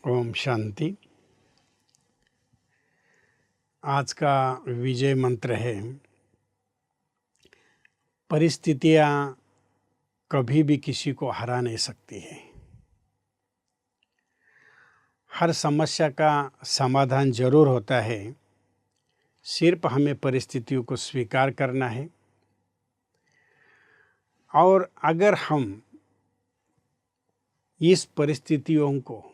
ओम शांति। आज का विजय मंत्र है, परिस्थितियां कभी भी किसी को हरा नहीं सकती है। हर समस्या का समाधान जरूर होता है, सिर्फ हमें परिस्थितियों को स्वीकार करना है। और अगर हम इस परिस्थितियों को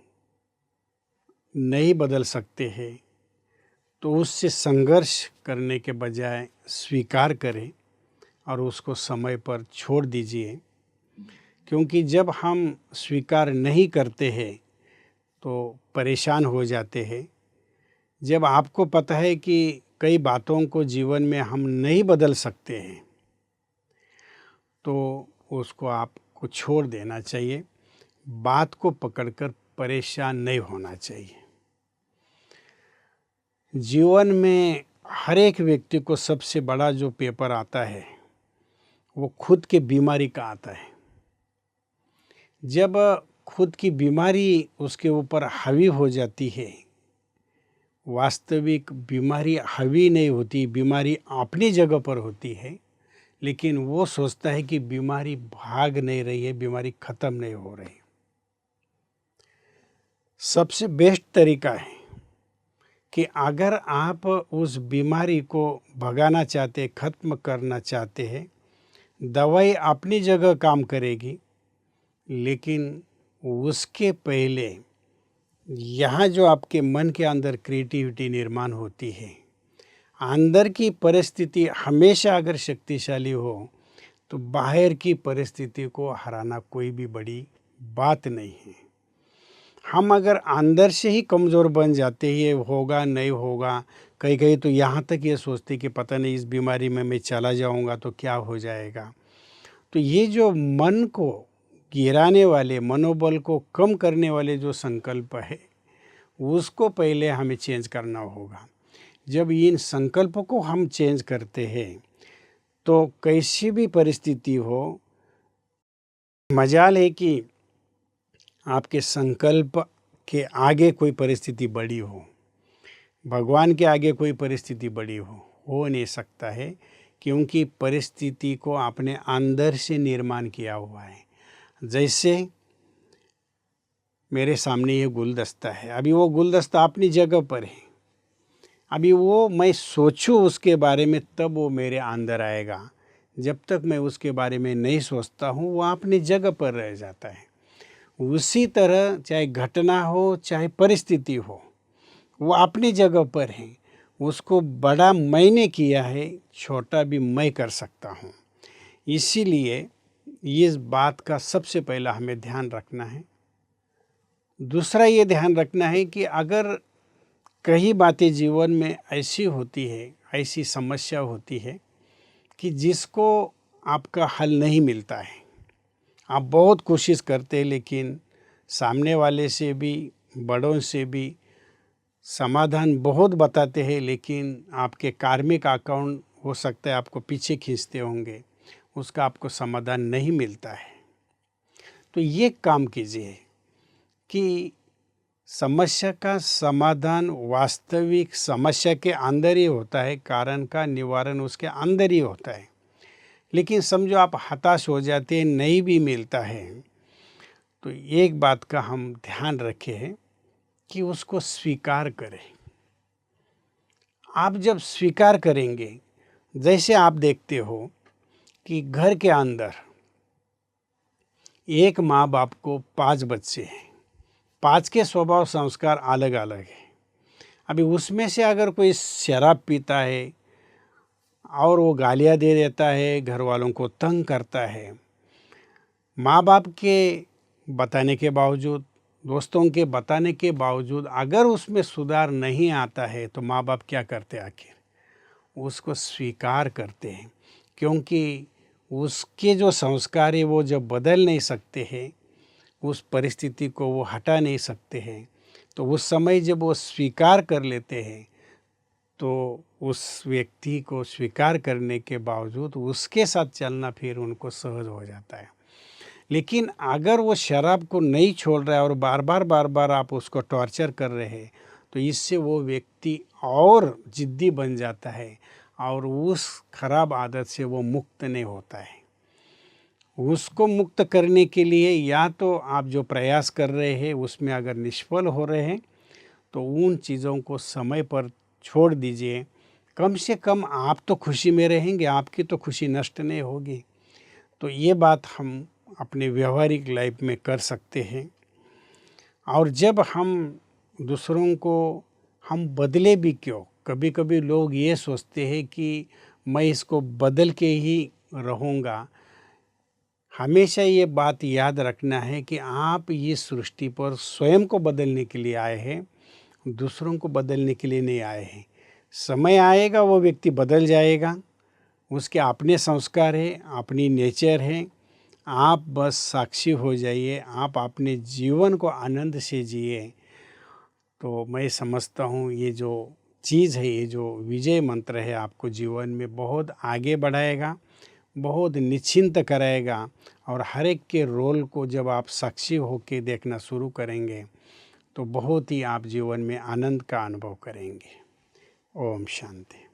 नहीं बदल सकते हैं तो उससे संघर्ष करने के बजाय स्वीकार करें और उसको समय पर छोड़ दीजिए। क्योंकि जब हम स्वीकार नहीं करते हैं तो परेशान हो जाते हैं। जब आपको पता है कि कई बातों को जीवन में हम नहीं बदल सकते हैं तो उसको आपको छोड़ देना चाहिए। बात को पकड़कर परेशान नहीं होना चाहिए। जीवन में हर एक व्यक्ति को सबसे बड़ा जो पेपर आता है वो खुद की बीमारी का आता है। जब खुद की बीमारी उसके ऊपर हावी हो जाती है, वास्तविक बीमारी हावी नहीं होती, बीमारी अपनी जगह पर होती है, लेकिन वो सोचता है कि बीमारी भाग नहीं रही है, बीमारी ख़त्म नहीं हो रही। सबसे बेस्ट तरीका है कि अगर आप उस बीमारी को भगाना चाहते, ख़त्म करना चाहते हैं, दवाई अपनी जगह काम करेगी, लेकिन उसके पहले यहाँ जो आपके मन के अंदर क्रिएटिविटी निर्माण होती है, अंदर की परिस्थिति हमेशा अगर शक्तिशाली हो तो बाहर की परिस्थिति को हराना कोई भी बड़ी बात नहीं है। हम अगर अंदर से ही कमज़ोर बन जाते हैं, ये होगा नहीं होगा, कहीं कहीं तो यहाँ तक ये सोचते कि पता नहीं इस बीमारी में मैं चला जाऊँगा तो क्या हो जाएगा। तो ये जो मन को गिराने वाले, मनोबल को कम करने वाले जो संकल्प है उसको पहले हमें चेंज करना होगा। जब इन संकल्पों को हम चेंज करते हैं तो कैसी भी परिस्थिति हो, मजाल है कि आपके संकल्प के आगे कोई परिस्थिति बड़ी हो, भगवान के आगे कोई परिस्थिति बड़ी हो नहीं सकता है, क्योंकि परिस्थिति को आपने अंदर से निर्माण किया हुआ है। जैसे मेरे सामने ये गुलदस्ता है, अभी वो गुलदस्ता अपनी जगह पर है, अभी वो मैं सोचूं उसके बारे में तब वो मेरे अंदर आएगा। जब तक मैं उसके बारे में नहीं सोचता हूँ वो अपनी जगह पर रह जाता है। उसी तरह चाहे घटना हो चाहे परिस्थिति हो, वो अपनी जगह पर है। उसको बड़ा मैंने किया है, छोटा भी मैं कर सकता हूँ। इसीलिए इस बात का सबसे पहला हमें ध्यान रखना है। दूसरा ये ध्यान रखना है कि अगर कई बातें जीवन में ऐसी होती है, ऐसी समस्या होती है कि जिसको आपका हल नहीं मिलता है, आप बहुत कोशिश करते हैं लेकिन सामने वाले से भी, बड़ों से भी समाधान बहुत बताते हैं, लेकिन आपके कार्मिक अकाउंट हो सकता है आपको पीछे खींचते होंगे, उसका आपको समाधान नहीं मिलता है। तो ये काम कीजिए कि समस्या का समाधान वास्तविक समस्या के अंदर ही होता है, कारण का निवारण उसके अंदर ही होता है। लेकिन समझो आप हताश हो जाते हैं, नहीं भी मिलता है, तो एक बात का हम ध्यान रखें कि उसको स्वीकार करें। आप जब स्वीकार करेंगे, जैसे आप देखते हो कि घर के अंदर एक माँ बाप को 5 बच्चे हैं, 5 के स्वभाव संस्कार अलग अलग है। अभी उसमें से अगर कोई शराब पीता है और वो गालियाँ दे देता है, घर वालों को तंग करता है, माँ बाप के बताने के बावजूद, दोस्तों के बताने के बावजूद अगर उसमें सुधार नहीं आता है तो माँ बाप क्या करते हैं, आखिर उसको स्वीकार करते हैं। क्योंकि उसके जो संस्कार है वो जब बदल नहीं सकते हैं, उस परिस्थिति को वो हटा नहीं सकते हैं, तो उस समय जब वो स्वीकार कर लेते हैं तो उस व्यक्ति को स्वीकार करने के बावजूद उसके साथ चलना फिर उनको सहज हो जाता है। लेकिन अगर वो शराब को नहीं छोड़ रहा है और बार बार आप उसको टॉर्चर कर रहे हैं, तो इससे वो व्यक्ति और ज़िद्दी बन जाता है और उस खराब आदत से वो मुक्त नहीं होता है। उसको मुक्त करने के लिए या तो आप जो प्रयास कर रहे हैं उसमें अगर निष्फल हो रहे हैं तो उन चीज़ों को समय पर छोड़ दीजिए। कम से कम आप तो खुशी में रहेंगे, आपकी तो खुशी नष्ट नहीं होगी। तो ये बात हम अपने व्यवहारिक लाइफ में कर सकते हैं। और जब हम दूसरों को हम बदले भी क्यों, कभी कभी लोग ये सोचते हैं कि मैं इसको बदल के ही रहूँगा। हमेशा ये बात याद रखना है कि आप इस सृष्टि पर स्वयं को बदलने के लिए आए हैं, दूसरों को बदलने के लिए नहीं आए हैं। समय आएगा वो व्यक्ति बदल जाएगा, उसके अपने संस्कार है, अपनी नेचर है। आप बस साक्षी हो जाइए, आप अपने जीवन को आनंद से जिए। तो मैं समझता हूँ ये जो चीज़ है, ये जो विजय मंत्र है, आपको जीवन में बहुत आगे बढ़ाएगा, बहुत निश्चिंत कराएगा। और हर एक के रोल को जब आप साक्षी होकर देखना शुरू करेंगे तो बहुत ही आप जीवन में आनंद का अनुभव करेंगे। ओम शांति।